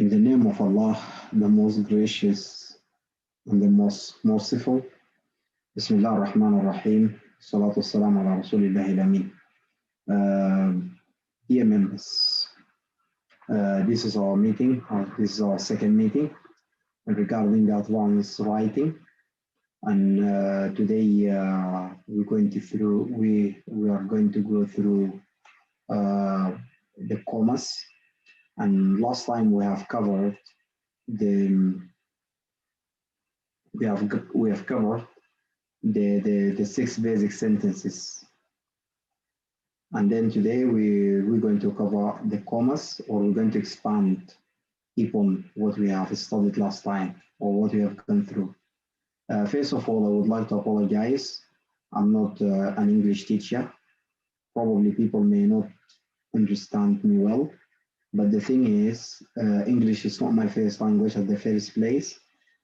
In the name of Allah, the most gracious and the most merciful. Bismillah ar-Rahman ar-Rahim. Salatu wassalam ala Rasulillah al-Amin. Dear members, this is our meeting. This is our second meeting regarding the advanced writing. And today we are going to go through the commas. And last time we have covered the 6 basic sentences, and then today we're going to cover the commas, or we're going to expand upon what we have studied last time or what we have gone through. First of all, I would like to apologize. I'm not an English teacher. Probably people may not understand me well, but the thing is, English is not my first language at the first place.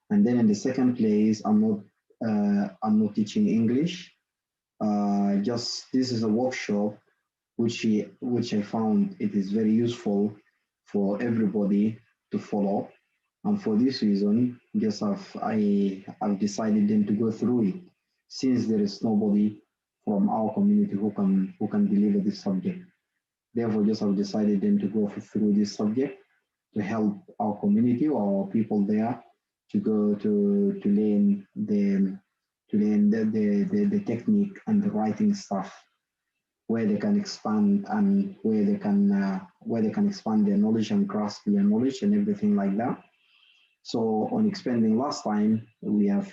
And then in the second place, I'm not teaching English. Just this is a workshop which I found it is very useful for everybody to follow. And for this reason, just I've decided then to go through it, since there is nobody from our community who can deliver this subject. Therefore, just I've decided then to go through this subject to help our community or our people there to go to learn the technique and the writing stuff, where they can expand and where they can expand their knowledge and grasp their knowledge and everything like that. So on expanding last time, we have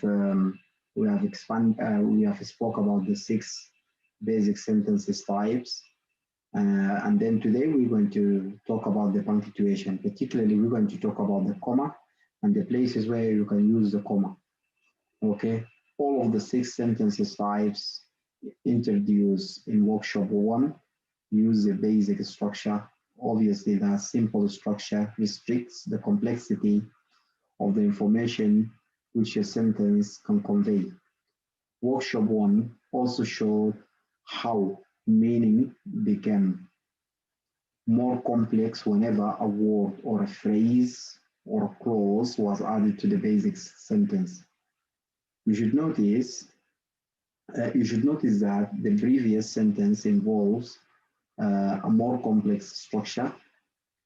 spoke about the 6 basic sentences types. And then today we're going to talk about the punctuation. Particularly, we're going to talk about the comma and the places where you can use the comma. Okay, all of the 6 sentences types introduced in workshop 1 use the basic structure. Obviously, that simple structure restricts the complexity of the information which a sentence can convey. Workshop 1 also showed how meaning became more complex whenever a word or a phrase or a clause was added to the basic sentence. You should notice that the previous sentence involves a more complex structure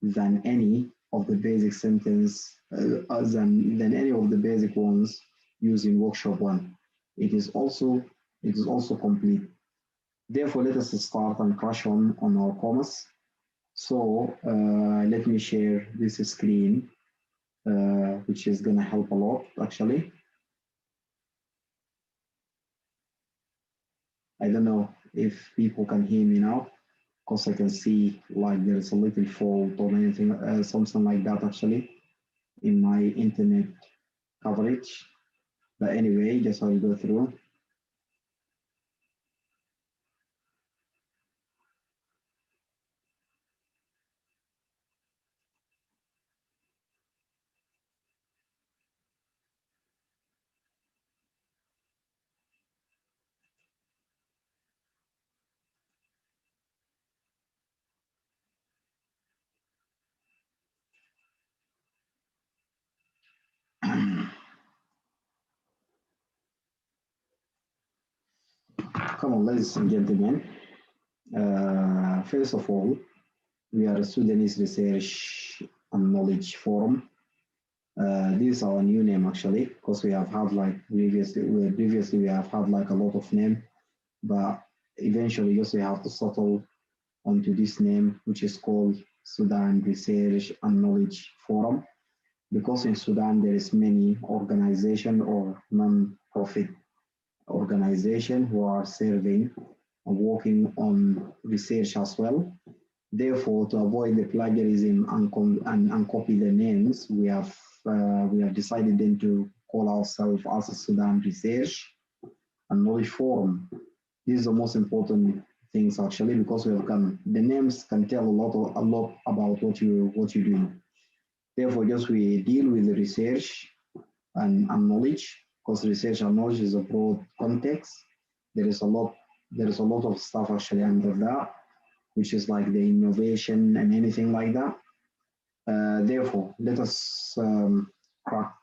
than any of the basic sentence than any of the basic ones used in workshop 1. It is also complete. Therefore, let us start and crash on our commas. So let me share this screen, which is going to help a lot, actually. I don't know if people can hear me now, because I can see like there is a little fault or anything, something like that, actually, in my internet coverage. But anyway, just I'll go through. Come on, ladies and gentlemen. First of all, we are a Sudanese Research and Knowledge Forum. This is our new name, actually, because we have had like previously we have had like a lot of name, but eventually just we have to settle onto this name, which is called Sudan Research and Knowledge Forum, because in Sudan there is many organization or non-profit organization who are serving and working on research as well. Therefore, to avoid the plagiarism and copy the names, we have decided then to call ourselves as a Sudan Research and Knowledge Forum. This is the most important things, actually, because we have the names can tell a lot about what you're doing. Therefore, just we deal with the research and knowledge, because research and knowledge is a broad context. There is a lot of stuff actually under that, which is like the innovation and anything like that. Therefore, let us crack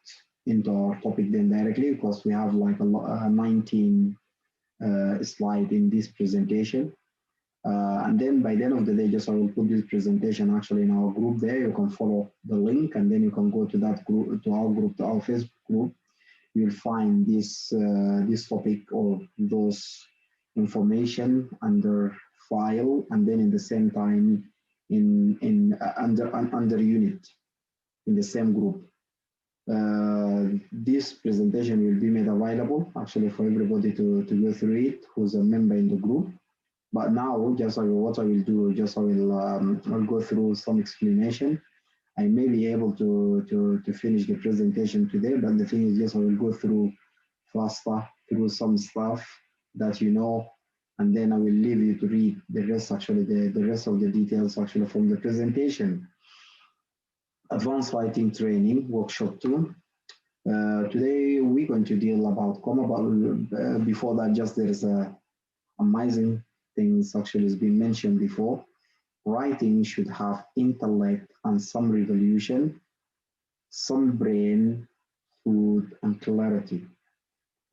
into our topic then directly because we have like 19 slide in this presentation. And then by the end of the day, just I will put this presentation actually in our group there. You can follow the link and then you can go to that group, to our group, to our Facebook group. You'll find this topic or those information under file and then in the same time under unit in the same group. This presentation will be made available actually for everybody to go through it who's a member in the group. But now, just what I will do, just I'll go through some explanation. I may be able to finish the presentation today, but the thing is, just I will go through faster through some stuff that you know, and then I will leave you to read the rest, actually, the rest of the details actually from the presentation. Advanced writing training, workshop 2. Today we're going to deal about comma, but before that, just there is a amazing things actually has been mentioned before. Writing should have intellect and some revolution, some brain, food, and clarity.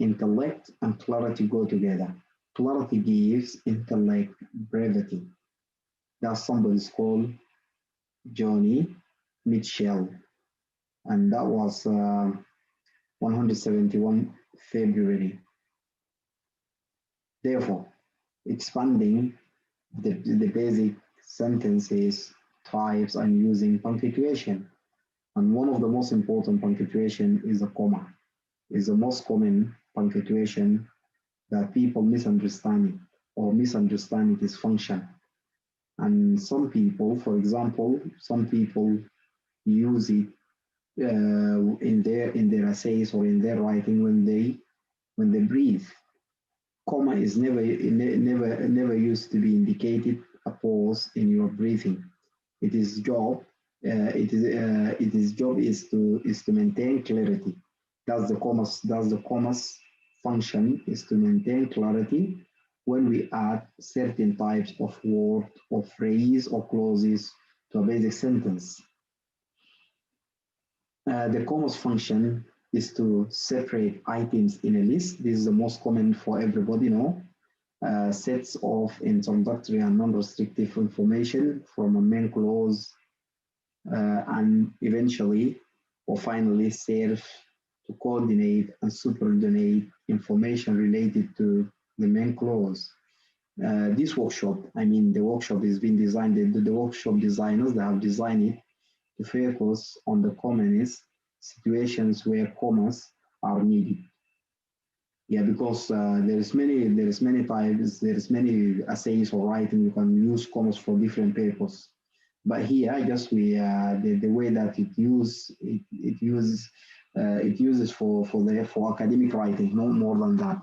Intellect and clarity go together. Clarity gives intellect brevity. That's somebody's called Johnny Mitchell, and that was 171 February. Therefore, expanding the basic sentences, types, and using punctuation. And one of the most important punctuation is a comma. Is the most common punctuation that people misunderstand it or misunderstand its function. And some people, for example, some people use it in their essays or in their writing when they breathe. Comma is never used to be indicated a pause in your breathing. It is job. It is job is to maintain clarity. That's the commas function is to maintain clarity when we add certain types of word or phrase or clauses to a basic sentence. The commas function is to separate items in a list. This is the most common for everybody, no? Sets of introductory and non-restrictive information from a main clause and eventually or finally serve to coordinate and subordinate information related to the main clause. This workshop, I mean, the workshop is being designed, the workshop designers that have designed it to focus on the commonest situations where commas are needed. Yeah, because there is many types, there is many essays or writing you can use commas for different purposes. But here, just the way that it uses for academic writing, no more than that.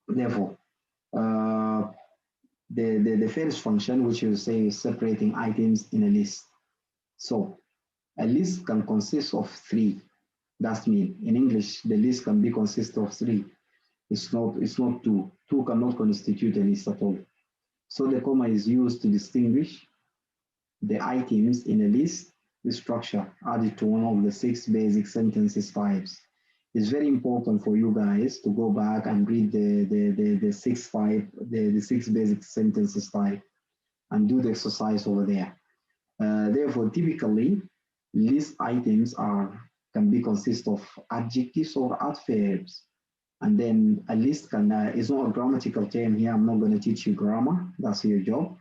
Therefore, the first function, which you say is separating items in a list. So a list can consist of three. That's mean in English, the list can be consist of three. It's not two. Two cannot constitute a list at all. So the comma is used to distinguish the items in a list with structure added to one of the 6 basic sentences types. It's very important for you guys to go back and read the 6 basic sentences type and do the exercise over there. Therefore, typically, list items can be consist of adjectives or adverbs. And then a list is not a grammatical term here. I'm not going to teach you grammar. That's your job.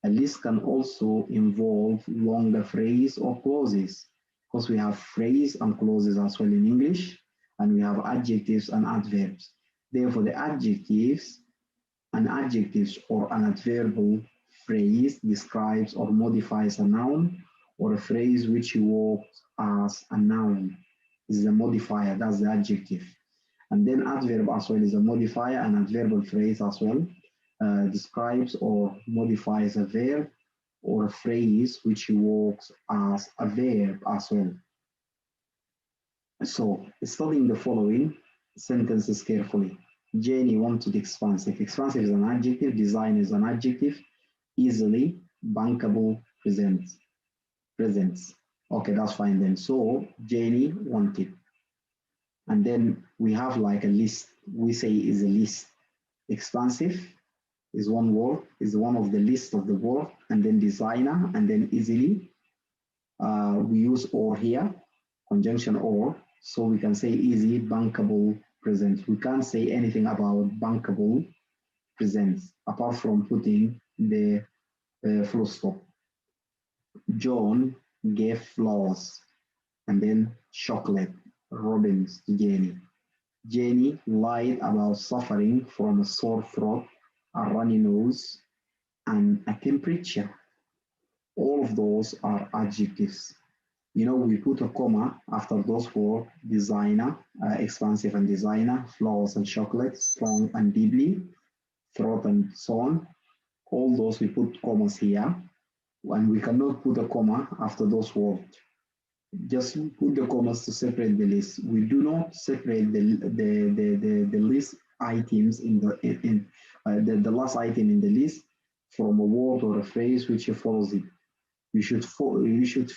A list can also involve longer phrase or clauses because we have phrase and clauses as well in English, and we have adjectives and adverbs. Therefore, the adjectives or an adverbial phrase describes or modifies a noun or a phrase which works as a noun. This is a modifier, that's the adjective. And then adverb as well is a modifier and adverbial phrase as well. Describes or modifies a verb or a phrase which works as a verb as well. So, studying the following sentences carefully. Jenny wanted expansive. Expansive is an adjective, design is an adjective, easily, bankable, present. presents. Okay, that's fine then. So Jenny wanted. And then we have like a list. We say is a list. Expansive is one word, is one of the list of the word, and then designer, and then easily. We use or here, conjunction or, so we can say easy, bankable, present. We can't say anything about bankable presents apart from putting the full stop. John gave flowers and then chocolate, robins to Jenny. Jenny lied about suffering from a sore throat, a runny nose, and a temperature. All of those are adjectives. We put a comma after those words: designer, expansive and designer, flowers and chocolate, strong and deeply, throat and so on. All those we put commas here, and we cannot put a comma after those words. Just put the commas to separate the list. We do not separate the list items in the last item in the list from a word or a phrase which follows it. You should feel you should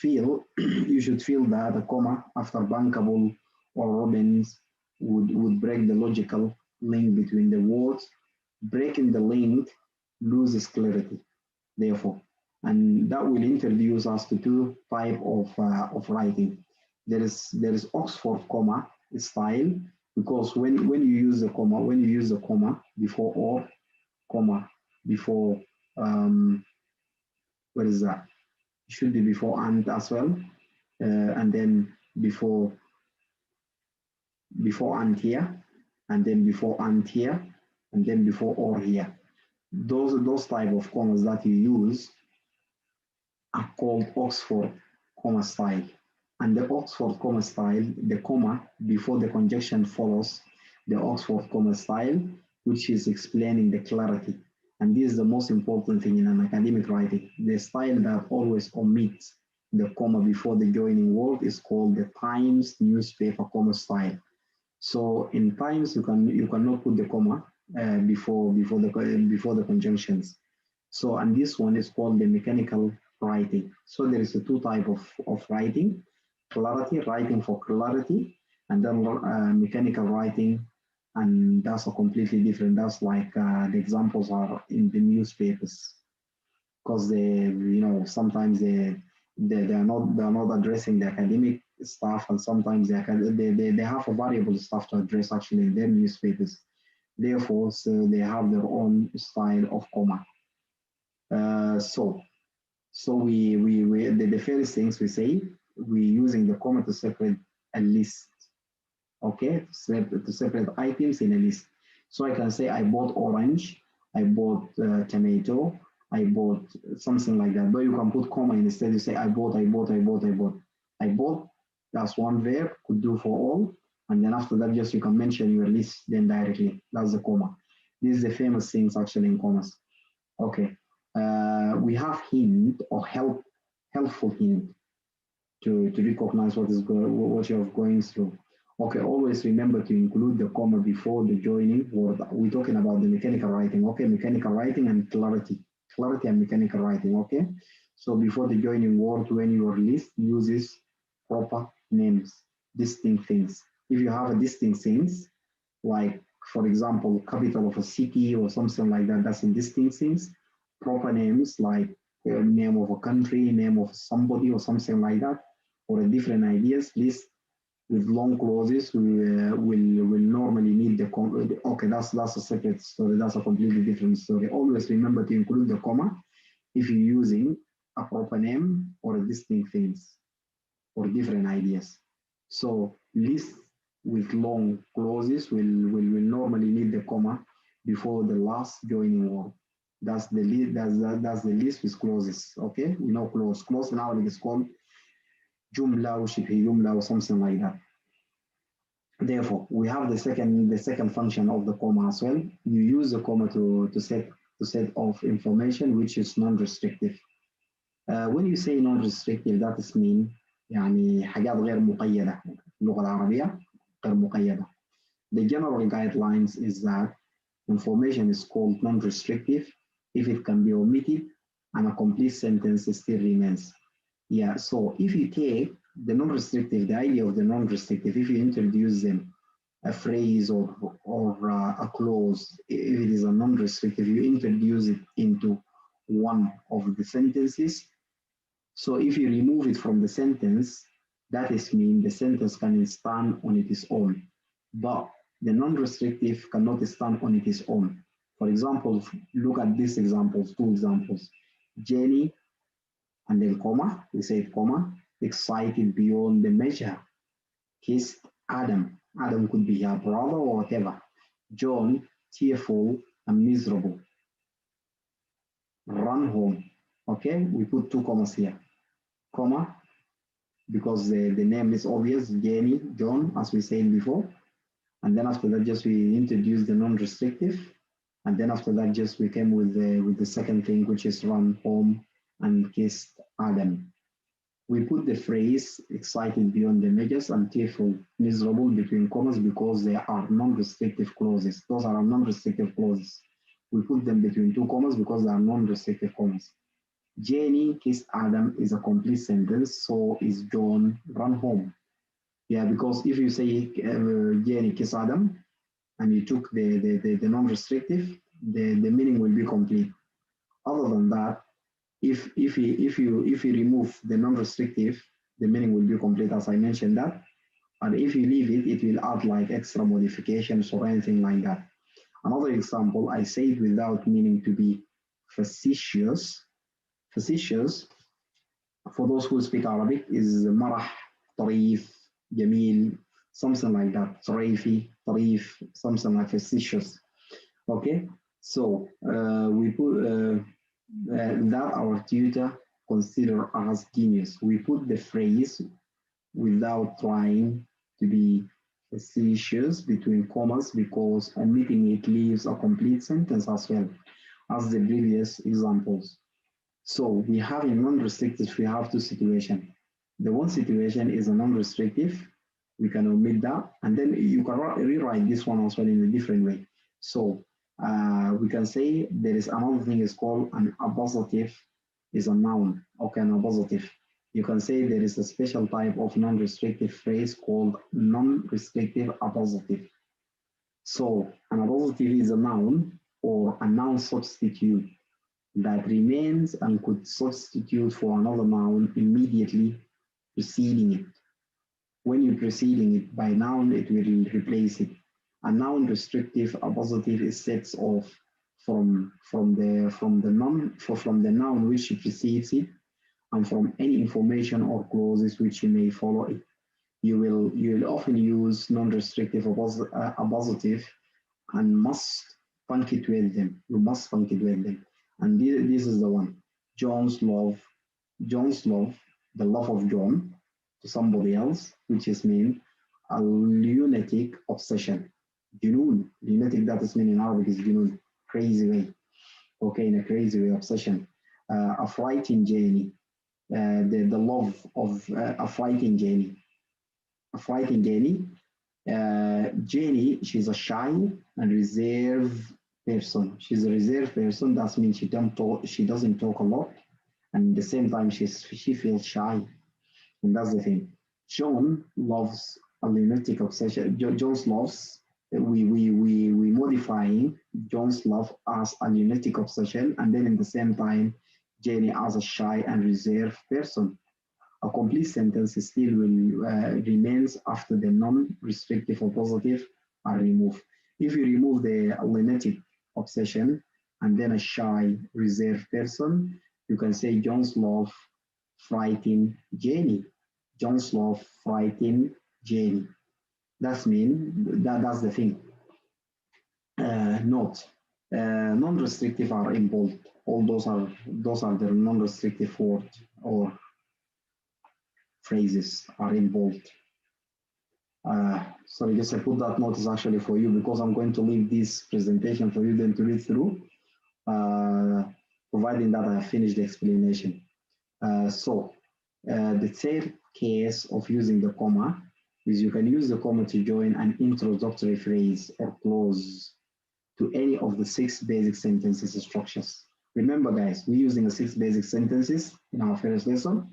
feel that a comma after bankable or robins would break the logical link between the words. Breaking the link loses clarity, therefore, and that will introduce us to two type of writing. There is Oxford comma style, because when you use the comma, before or, comma before, um, what is that? It should be before and as well, and then before and here, and then before and here, and then before or here. Those type of commas that you use are called Oxford comma style. And the Oxford comma style, the comma before the conjunction follows the Oxford comma style, which is explaining the clarity. And this is the most important thing in an academic writing. The style that always omits the comma before the joining word is called the Times newspaper comma style. So in Times, you cannot put the comma before the conjunctions. So, and this one is called the mechanical writing. So there is a two type of writing: clarity, writing for clarity, and then mechanical writing, and that's a completely different. That's like the examples are in the newspapers, because sometimes they are not addressing the academic stuff, and sometimes they have a variable stuff to address actually in their newspapers. Therefore, so they have their own style of comma. So the first things we say, we using the comma to separate a list, okay, to separate items in a list. So I can say I bought orange, I bought tomato, I bought something like that. But you can put comma instead. You say I bought, I bought, I bought, I bought. I bought, that's one verb, could do for all. And then after that, just you can mention your list then directly. That's the comma. This is the famous things actually in commas. Okay. We have hint or helpful hint to recognize what you're going through. Okay, always remember to include the comma before the joining word. We're talking about the mechanical writing. Okay, mechanical writing and clarity and mechanical writing. Okay, so before the joining word, when your list uses proper names, distinct things. If you have a distinct things, like for example, capital of a city or something like that, that's in distinct things. Proper names like name of a country, name of somebody or something like that, or a different ideas list with long clauses will normally need the comma. Okay, that's a separate story. That's a completely different story. Always remember to include the comma if you're using a proper name or a distinct things or different ideas. So lists with long clauses will normally need the comma before the last joining word. That's the list. That's the list with clauses. Okay, we know clause. Clause in Arabic is called jumla or shibhi jumla or something like that. Therefore, we have the second function of the comma as well. You use the comma to set of information which is non-restrictive. When you say non-restrictive, that is mean يعني حاجات غير مقيدة في اللغة العربية غير مقيدة. The general guidelines is that information is called non-restrictive if it can be omitted and a complete sentence still remains. Yeah, so if you take the non-restrictive, the idea of the non-restrictive, if you introduce them a phrase or a clause, if it is a non-restrictive, you introduce it into one of the sentences. So if you remove it from the sentence, that is mean the sentence can stand on its own. But the non-restrictive cannot stand on its own. For example, look at these examples, two examples. Jenny and then comma, we said comma, excited beyond the measure, kissed Adam. Adam could be her brother or whatever. John, tearful and miserable, run home. Okay, we put two commas here. Comma, because the name is obvious, Jenny, John, as we said before. And then after that, just we introduce the non-restrictive. And then after that, just we came with the second thing, which is run home and kissed Adam. We put the phrase excited beyond the measures and tearful, miserable between commas because they are non-restrictive clauses. Those are non-restrictive clauses. We put them between two commas because they are non-restrictive commas. Jenny kissed Adam is a complete sentence, so is John run home. Yeah, because if you say Jenny kissed Adam and you took the non-restrictive, the meaning will be complete. Other than that, if you remove the non-restrictive, the meaning will be complete as I mentioned that. And if you leave it, it will add like extra modifications or anything like that. Another example, I say it without meaning to be facetious. Facetious, for those who speak Arabic, is marah, طريف, jamil, something like that. طريفي, طريف, something like facetious. Okay, so we put that our tutor consider as genius. We put the phrase without trying to be facetious between commas because omitting it leaves a complete sentence as well as the previous examples. So we have in non-restrictive, we have two situations. The one situation is a non-restrictive. We can omit that. And then you can rewrite this one as well in a different way. So we can say there is another thing is called an appositive is a noun. Okay, an appositive. You can say there is a special type of non-restrictive phrase called non-restrictive appositive. So an appositive is a noun or a noun substitute that remains and could substitute for another noun immediately preceding it. When you're preceding it by noun, it will replace it. A noun restrictive appositive is sets off from the noun which precedes it and from any information or clauses which you may follow it. You will often use non-restrictive appositive and must punctuate them. You must punctuate them. And this is the one. John's love, the love of John to somebody else, which is mean a lunatic obsession. Junoon, lunatic that is mean in Arabic is junoon, crazy way. Okay, in a crazy way, obsession. A frightened Jenny, the love of a frightened Jenny. A frightened Jenny. Jenny, she's a shy and reserved person. She's a reserved person. That means she doesn't talk a lot, and at the same time she feels shy, and that's the thing. John loves a lunatic obsession. John's loves we modifying John's love as a lunatic obsession, and then in the same time, Jenny as a shy and reserved person. A complete sentence still will remains after the non-restrictive or positive are removed. If you remove the lunatic obsession and then a shy, reserved person, you can say John's love frightened Jenny. John's love frightened Jenny. That's the thing. Note, non-restrictive are in bold. All those are the non-restrictive words or phrases are in bold. Sorry, just I put that notice actually for you because I'm going to leave this presentation for you then to read through, providing that I have finished the explanation. The third case of using the comma is you can use the comma to join an introductory phrase or clause to any of the 6 basic sentences structures. Remember guys, we're using the 6 basic sentences in our first lesson.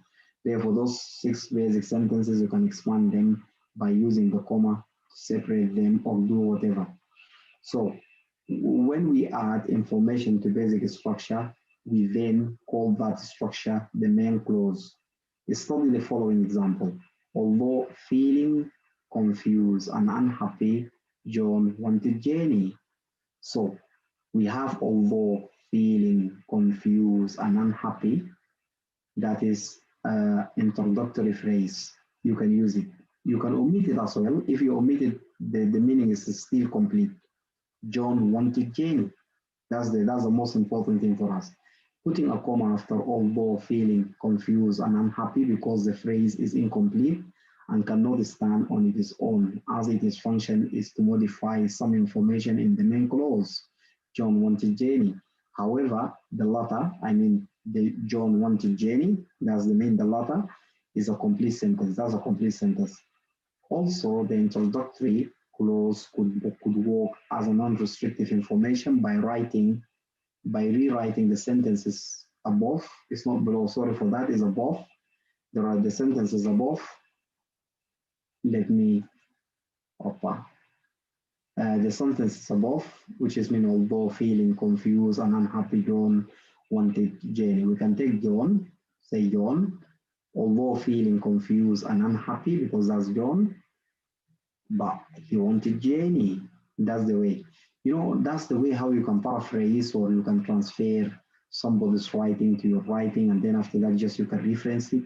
Therefore, those 6 basic sentences, you can expand them by using the comma to separate them or do whatever. So when we add information to basic structure, we then call that structure the main clause. Study the following example. Although feeling confused and unhappy, John wanted Jenny. So we have although feeling confused and unhappy, that is introductory phrase. You can use it. You can omit it as well. If you omit it, the meaning is still complete. John wanted Jenny. That's the most important thing for us. Putting a comma after although feeling confused and unhappy because the phrase is incomplete and cannot stand on its own, as its function is to modify some information in the main clause. John wanted Jenny. However, the latter, I mean the John wanted Jenny, that's the main, the latter is a complete sentence. That's a complete sentence. Also, the introductory clause could work as a non-restrictive information by rewriting the sentences above. It's not below, sorry for that, it's above. There are the sentences above. Let me, the sentences above, which is mean although feeling confused and unhappy, John wanted Jenny. We can take John, say John, although feeling confused and unhappy because that's John, but he wanted Jenny. That's the way. That's the way how you can paraphrase or you can transfer somebody's writing to your writing, and then after that, just you can reference it.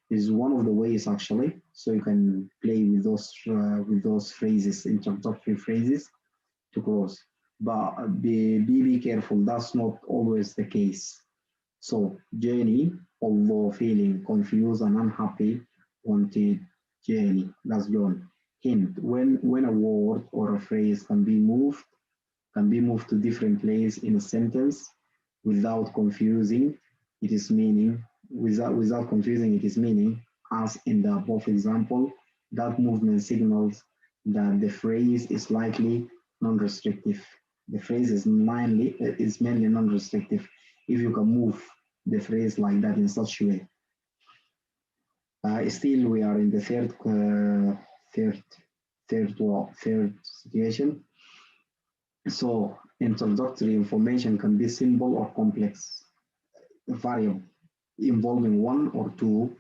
Is one of the ways actually. So you can play with those phrases, introductory phrases, to close. But be careful. That's not always the case. So Jenny, although feeling confused and unhappy, wanted Jenny. That's John. Hint: when a word or a phrase can be moved to different places in a sentence without confusing its meaning, without confusing its meaning, as in the above example, that movement signals that the phrase is likely non-restrictive. The phrase is mainly non-restrictive if you can move the phrase like that in such a way. Still, we are in the third situation. So introductory information can be simple or complex, variable, involving one or two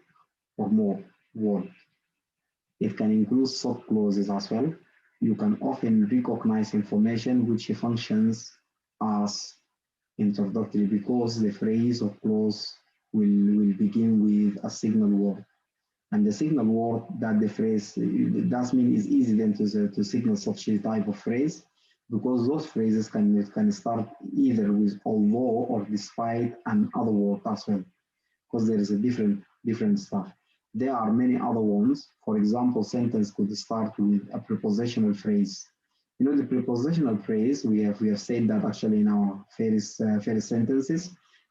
or more words. It can include subclauses as well. You can often recognize information which functions as introductory because the phrase or clause will begin with a signal word. And the signal word that the phrase, that means is easy then to signal such a type of phrase, because those phrases can start either with although or despite and other word as well, because there is a different stuff. There are many other ones. For example, sentence could start with a prepositional phrase. The prepositional phrase, we have said that actually in our first sentences,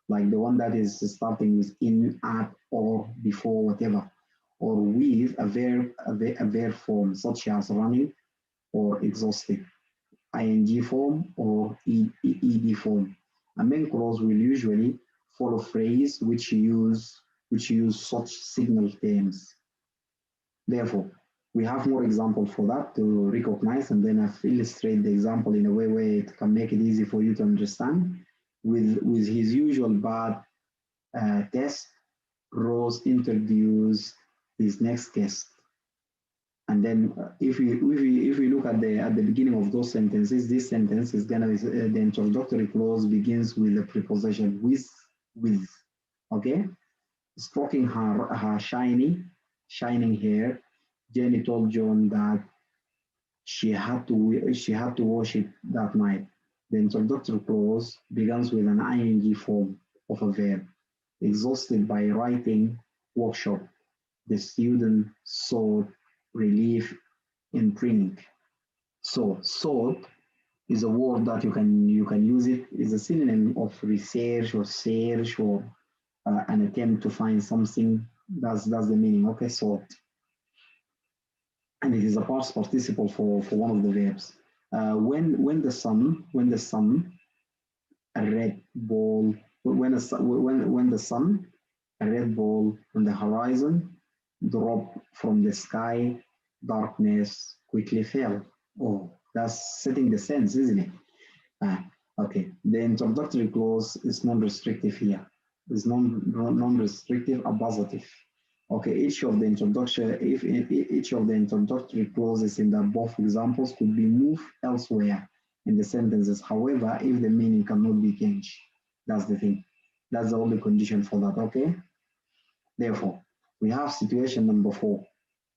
like the one that is starting with in, at, or, before, whatever, or with a verb form such as running or exhausted, ing form or ed form. A main clause will usually follow phrase which use such signal terms. Therefore, we have more examples for that to recognize, and then I've illustrated the example in a way where it can make it easy for you to understand. With his usual bad test, Rose introduced his next guest. And then if we look at the beginning of those sentences, this sentence is gonna the introductory clause begins with the preposition with, okay? Stroking her shining hair, Jenny told John that she had to wash it that night. The introductory clause begins with an ing form of a verb. Exhausted by writing workshop, the student sought relief in drink. So sought is a word that you can use it. It's a synonym of research or search or an attempt to find something. That's the meaning. Okay, sought, and it is a past participle for one of the verbs. When the sun, a red ball. When the sun, a red ball on the horizon, drop from the sky, darkness quickly fell. Oh, that's setting the sense, isn't it? Ah, okay. The introductory clause is non-restrictive here. Is non-restrictive a positive. Okay, each of the introduction, if each of the introductory clauses in the above examples could be moved elsewhere in the sentences. However, if the meaning cannot be changed, that's the thing. That's the only condition for that. Okay. Therefore, we have situation number 4.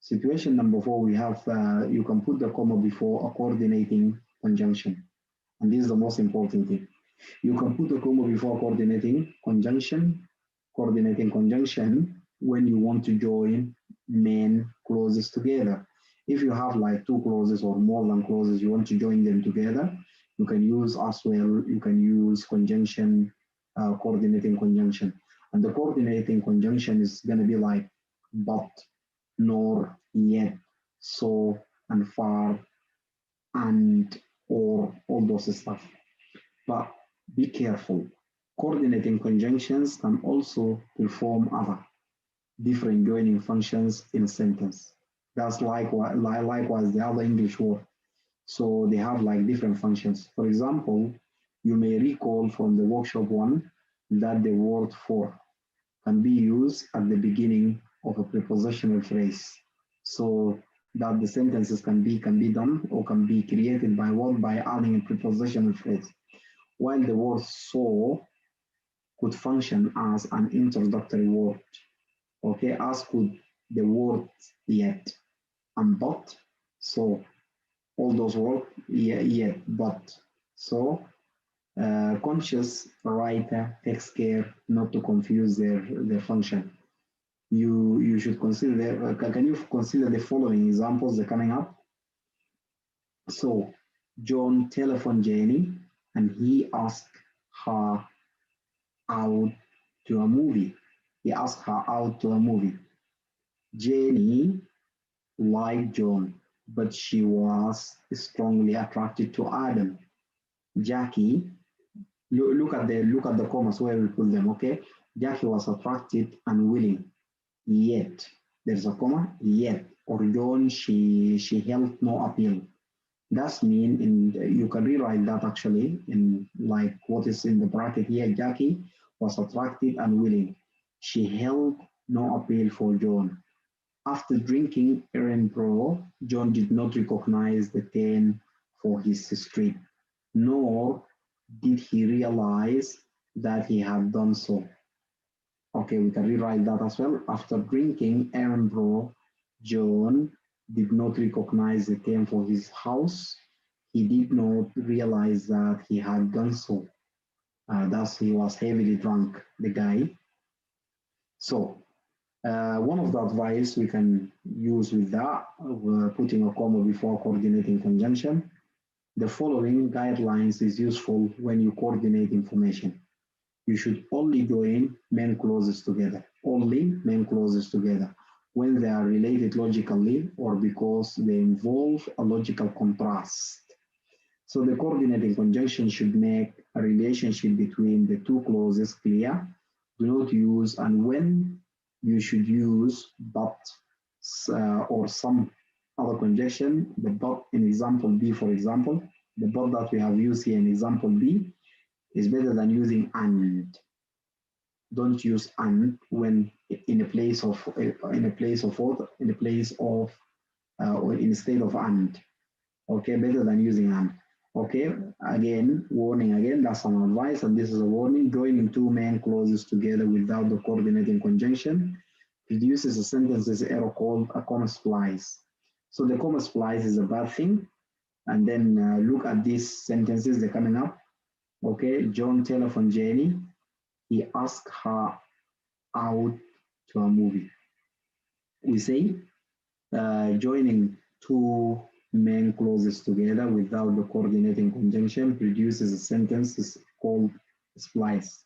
Situation number 4, we have you can put the comma before a coordinating conjunction, and this is the most important thing. You can put a comma before coordinating conjunction when you want to join main clauses together. If you have like two clauses or more than clauses, you want to join them together, you can use as well, you can use conjunction, coordinating conjunction. And the coordinating conjunction is going to be like but, nor, yet, so, and far, and, or, all those stuff. But be careful. Coordinating conjunctions can also perform other different joining functions in a sentence. That's likewise the other English word. So they have like different functions. For example, you may recall from the workshop 1 that the word for can be used at the beginning of a prepositional phrase. So that the sentences can be done or can be created by what? By adding a prepositional phrase. While the word so could function as an introductory word, okay, as could the word yet and but. So all those words, yet, but. So conscious writer takes care not to confuse their function. You should consider, can you consider the following examples that are coming up? So John telephoned Jenny and he asked her out to a movie. He asked her out to a movie. Jenny liked John, but she was strongly attracted to Adam. Jackie, look at the commas where we put them, okay? Jackie was attracted and willing, yet there's a comma, yet, or John she held no appeal. That's mean in you can rewrite that actually in like what is in the bracket here. Jackie was attracted and willing. She held no appeal for John. After drinking Erin Brew, John did not recognize the ten for his street, nor did he realize that he had done so. Okay, we can rewrite that as well. After drinking Erin Brew, John did not recognize the ten for his house. He did not realize that he had done so. Thus, he was heavily drunk, the guy. So, one of the advice we can use with that, putting a comma before coordinating conjunction. The following guidelines is useful when you coordinate information. You should only join main clauses together, only main clauses together, when they are related logically or because they involve a logical contrast. So the coordinating conjunction should make a relationship between the two clauses clear. Do not use and when you should use but or some other conjunction. The but in example B, for example, the but that we have used here in example B is better than using and. Don't use and when in a place of what? In a place of or instead of and. Okay, better than using and. Okay, again, warning again, that's some advice, and this is a warning. Joining two main clauses together without the coordinating conjunction produces a sentences error called a comma splice. So the comma splice is a bad thing. And then look at these sentences, they're coming up. Okay, John telephoned Jenny. He asked her out to a movie. We say joining two main clauses together without the coordinating conjunction produces a sentence called splice.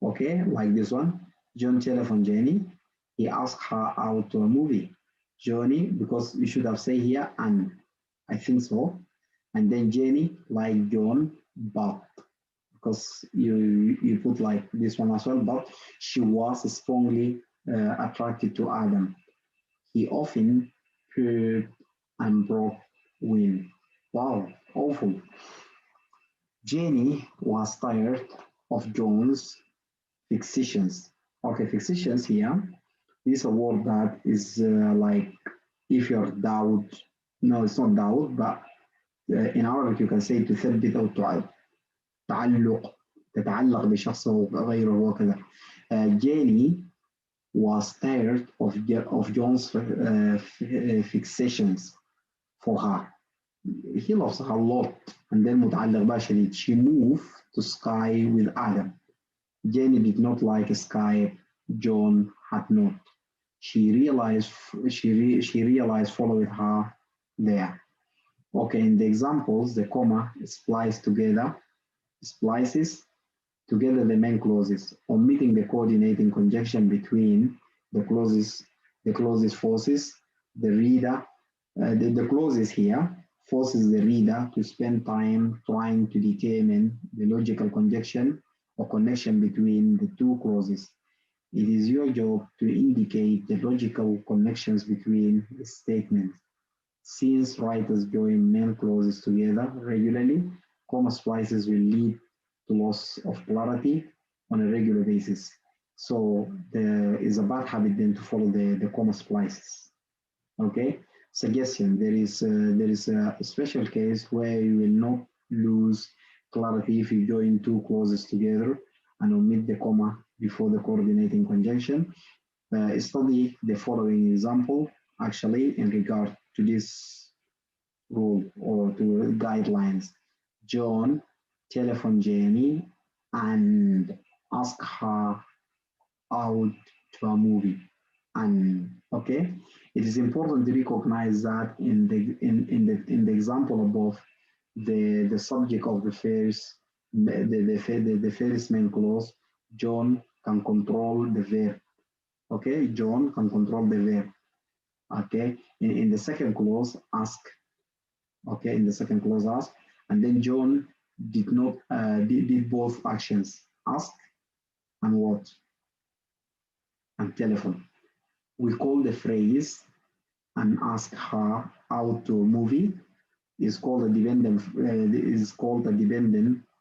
Okay, like this one. John telephoned Jenny. He asked her out to a movie. Johnny, because you should have said here and I think so. And then Jenny like John, but because you put like this one as well. But she was strongly attracted to Adam. He often purred and broke wind. Wow, awful. Jenny was tired of John's fixations. Okay, fixations here is a word that is like if you're doubt, no, it's not doubt, but in Arabic you can say تثبت أو تعلق تتعلق بشخص وغيره وكذا. Jenny was tired of John's fixations for her. He loves her a lot. And then متعلق بقى شديد. She moved to Sky with Adam. Jenny did not like Sky. John had not. She realized following her there. Okay, in the examples, the comma splices together the main clauses, omitting the coordinating conjunction between the clauses, the clauses forces the reader, the clauses here forces the reader to spend time trying to determine the logical conjunction or connection between the two clauses. It is your job to indicate the logical connections between the statements. Since writers join main clauses together regularly, comma splices will lead to loss of clarity on a regular basis. So there is a bad habit then to follow the comma splices. Okay. Suggestion: there is a special case where you will not lose clarity if you join two clauses together and omit the comma before the coordinating conjunction. Study the following example actually in regard to this rule or to guidelines. John telephoned Jenny and asked her out to a movie. And okay, it is important to recognize that in the example above, the subject of the the first main clause, John can control the verb. Okay, John can control the verb. Okay, in the second clause, ask. Okay, in the second clause, ask, and then John did not did both actions, ask and what, and telephone. We call the phrase and ask her out to a movie is called a dependent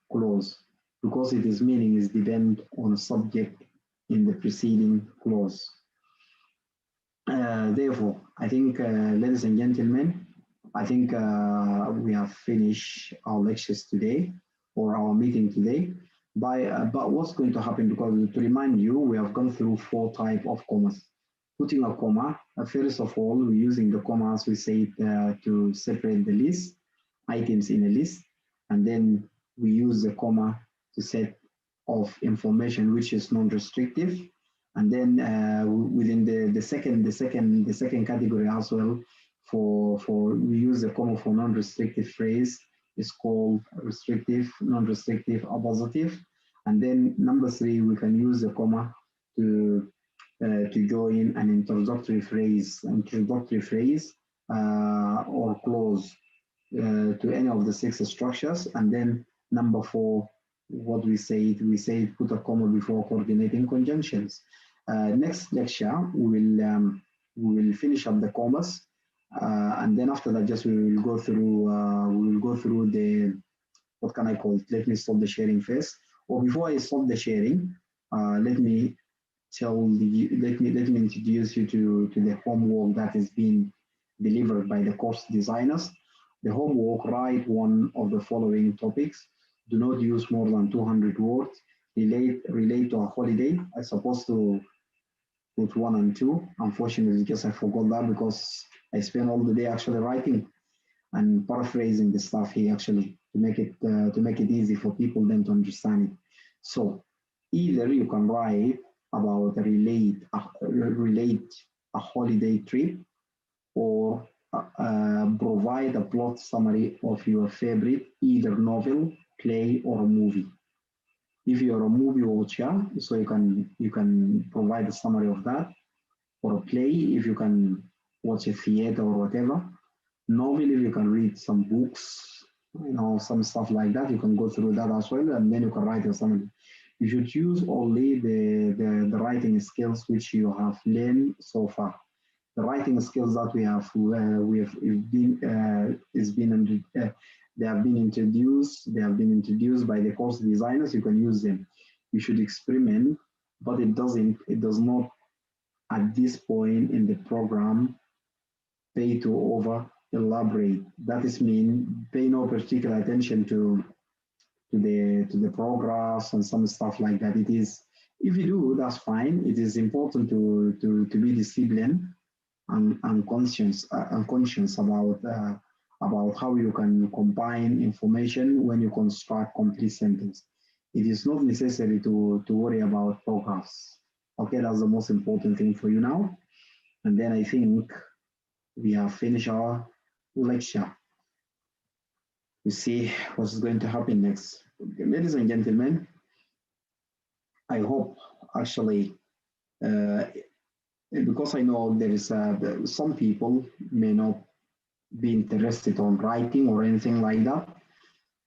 clause because its meaning is depend on a subject in the preceding clause. Therefore, I think, ladies and gentlemen, I think we have finished our lectures today or our meeting today. But what's going to happen, because to remind you, we have gone through 4 types of commas. Putting a comma, first of all, we're using the comma, as we said, to separate the list, items in a list, and then we use the comma to set of information which is non-restrictive. And then within the second category as well, for we use the comma for non-restrictive phrase is called restrictive, non-restrictive, or positive. And then number 3, we can use the comma to join an introductory phrase or clause to any of the 6 structures. And then number 4, what we say put a comma before coordinating conjunctions. Next lecture we will finish up the commas, and then after that just we will go through the, what can I call it? Let me stop the sharing first. Or before I stop the sharing, let me introduce you to the homework that is being delivered by the course designers. The homework: write one of the following topics. Do not use more than 200 words. Relate to a holiday. I supposed to put 1 and 2. Unfortunately, because I forgot that because I spent all the day actually writing and paraphrasing the stuff here actually to make it easy for people then to understand it. So either you can write about relate a holiday trip, or provide a plot summary of your favorite either novel, play, or movie. If you're a movie watcher, so you can provide a summary of that, or a play if you can watch a theater or whatever. Novel if you can read some books some stuff like that. You can go through that as well, and then you can write your summary. You should use only the writing skills which you have learned so far. The writing skills that we have been is been they have been introduced. They have been introduced by the course designers. You can use them. You should experiment, but it does not at this point in the program pay to over elaborate. That is mean pay no particular attention to the progress and some stuff like that. It is, if you do, that's fine. It is important to be disciplined and conscious about how you can combine information when you construct complete sentence. It is not necessary to worry about progress. Okay, that's the most important thing for you now. And then I think we have finished our lecture. We see what's going to happen next. Ladies and gentlemen, I hope actually, because I know there is some people may not be interested on writing or anything like that,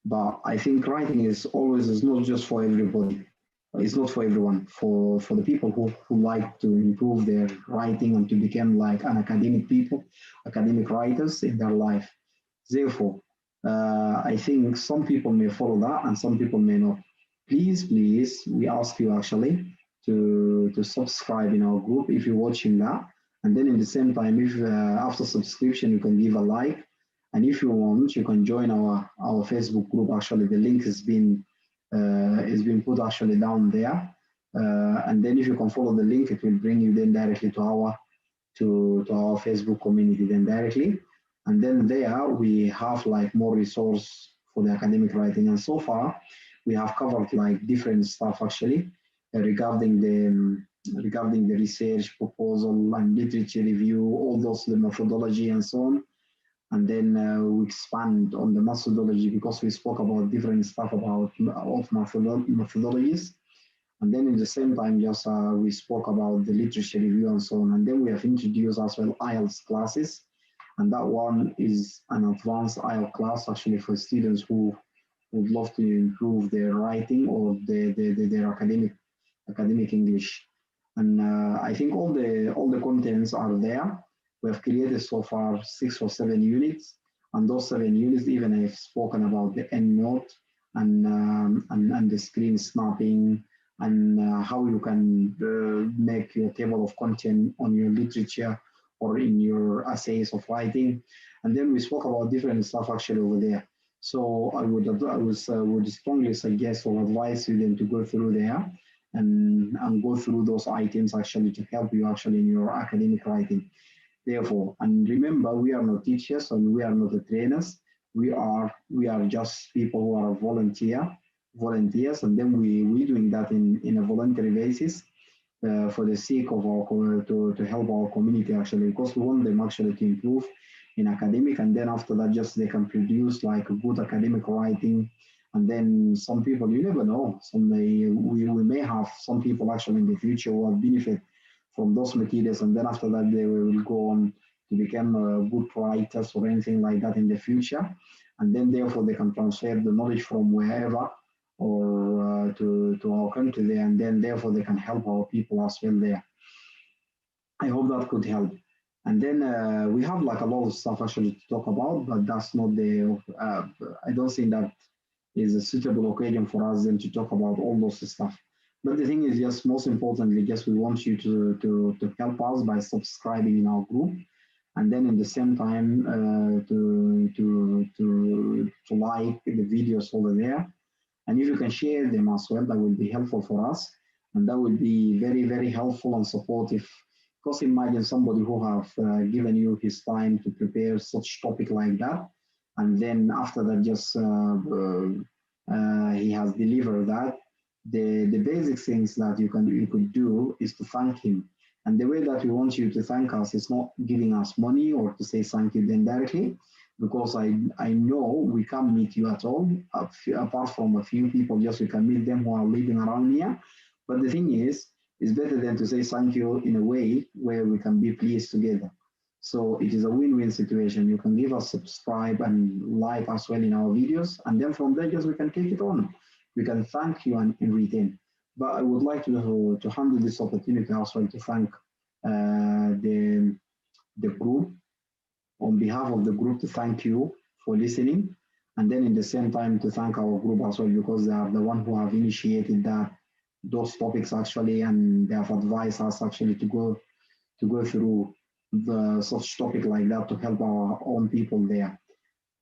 but I think writing is not just for everybody. It's not for everyone. For the people who like to improve their writing and to become like an academic people, academic writers in their life. Therefore, I think some people may follow that and some people may not. Please, we ask you actually to subscribe in our group if you're watching that. And then in the same time, if after subscription, you can give a like. And if you want, you can join our Facebook group. Actually, the link is being put actually down there. And then if you can follow the link, it will bring you then directly to our Facebook community then directly. And then there we have like more resource for the academic writing. And so far, we have covered like different stuff actually regarding the research proposal and literature review, all those the methodology and so on. And then we expand on the methodology because we spoke about different stuff about of methodologies. And then in the same time, just we spoke about the literature review and so on. And then we have introduced as well IELTS classes. And that one is an advanced IELTS class actually for students who would love to improve their writing or their academic English. And I think all the contents are there. We have created so far 6 or 7 units, and those 7 units, even I've spoken about the EndNote and the screen snapping and how you can make your table of content on your literature or in your essays of writing. And then we spoke about different stuff actually over there. So I would strongly suggest or advise you then to go through there and go through those items actually to help you actually in your academic writing. Therefore, and remember, we are not teachers and we are not the trainers. We are just people who are volunteers, and then we doing that in a voluntary basis for the sake of to help our community actually, because we want them actually to improve in academic, and then after that, just they can produce like a good academic writing. And then some people, you never know, we may have some people actually in the future who will benefit from those materials, and then after that they will go on to become good writers or anything like that in the future, and then therefore they can transfer the knowledge from wherever or to our country there, and then therefore they can help our people as well there. I hope that could help. And then we have like a lot of stuff actually to talk about, but that's not I don't think that is a suitable occasion for us then to talk about all those stuff. But the thing is, just most importantly, just we want you to help us by subscribing in our group, and then in the same time to like the videos over there, and if you can share them as well, that will be helpful for us, and that will be very helpful and supportive. Because imagine somebody who have given you his time to prepare such topic like that, and then after that, just he has delivered that. The basic things that you could do is to thank him. And the way that we want you to thank us is not giving us money or to say thank you then directly, because I know we can't meet you at all, apart from a few people, just we can meet them who are living around here. But the thing is, it's better than to say thank you in a way where we can be pleased together. So it is a win-win situation. You can give us subscribe and like as well in our videos, and then from there, just we can take it on. We can thank you and in return. But I would like to handle this opportunity as well to thank the group on behalf of the group to thank you for listening, and then in the same time to thank our group as well because they are the one who have initiated that those topics actually, and they have advised us actually to go through the such topic like that to help our own people there.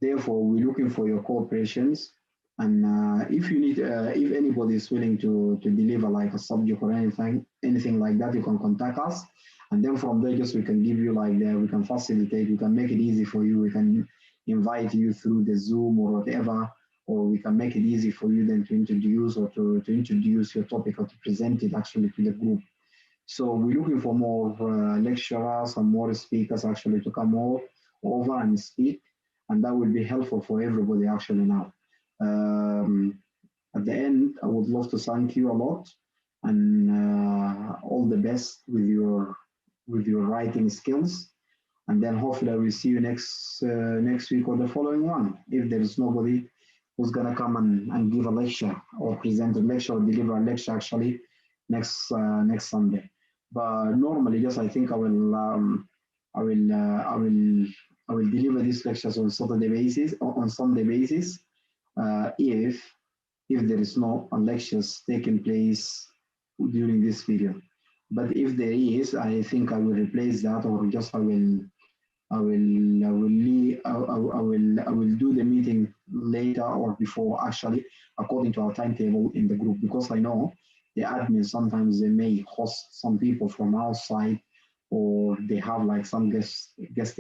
Therefore, we're looking for your cooperations. And if you need, if anybody is willing to deliver like a subject or anything like that, you can contact us. And then from there, just we can give you like the, we can facilitate, we can make it easy for you. We can invite you through the Zoom or whatever, or we can make it easy for you then to introduce or to introduce your topic or to present it actually to the group. So we're looking for more lecturers and more speakers actually to come over and speak, and that will be helpful for everybody actually now. Um, at the end, I would love to thank you a lot and all the best with your writing skills. And then hopefully I will see you next week or the following one. If there is nobody who's gonna come and give a lecture or present a lecture or deliver a lecture actually next Sunday. But normally, yes, I think I will I will I will deliver these lectures on Saturday basis on Sunday basis if there is no lectures taking place during this period. But if there is, I think I will replace that or just I will do the meeting later or before actually according to our timetable in the group because I know the admin sometimes they may host some people from outside or they have like some guest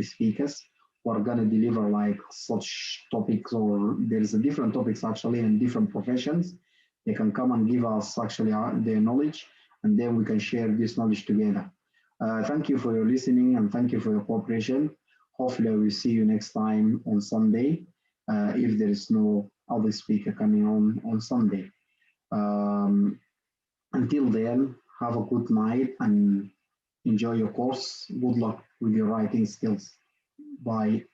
speakers who are gonna deliver like such topics or there's a different topics actually in different professions. They can come and give us actually their knowledge and then we can share this knowledge together. Thank you for your listening and thank you for your cooperation. Hopefully, I will see you next time on Sunday if there is no other speaker coming on Sunday. Um, until then, have a good night and enjoy your course. Good luck with your writing skills. Bye.